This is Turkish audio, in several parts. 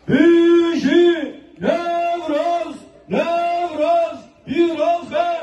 Bizi Nevroz, Nevroz, Piroz ve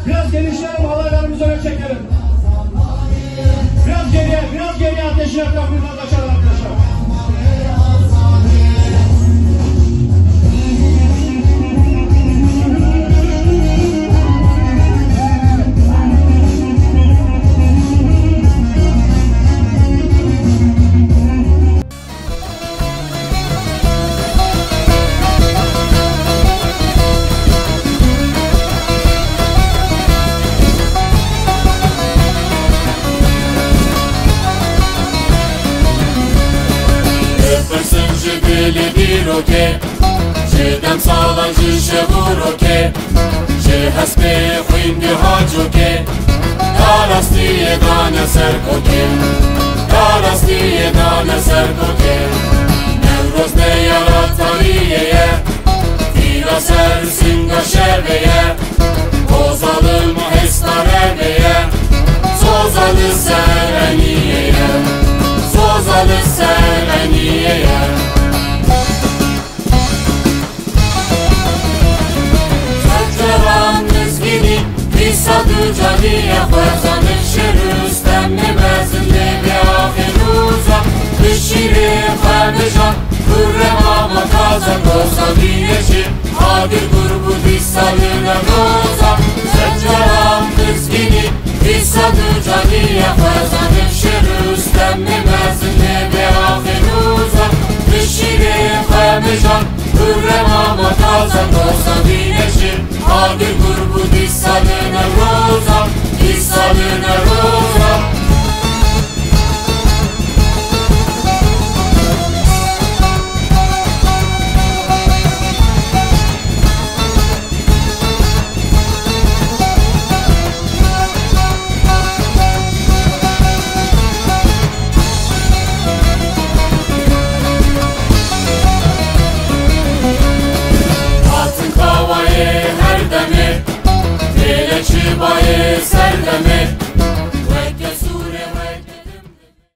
biraz genişleyelim, halaylarımızı öne çekelim. Biraz geriye ateşi etrafını biraz açalım arkadaşlar. Bili biroke, che dam salan jishe buroke, che haspe khindi hajoke, darasti edana serkoke, darasti edana serkoke. Nevroz ne yaratariye, tira ser singa şerveye, kozalım hestar erbeye, sozalı sereniyeye, sozalı sereniyeye. Sadıcaliye, Khwezanı şerüz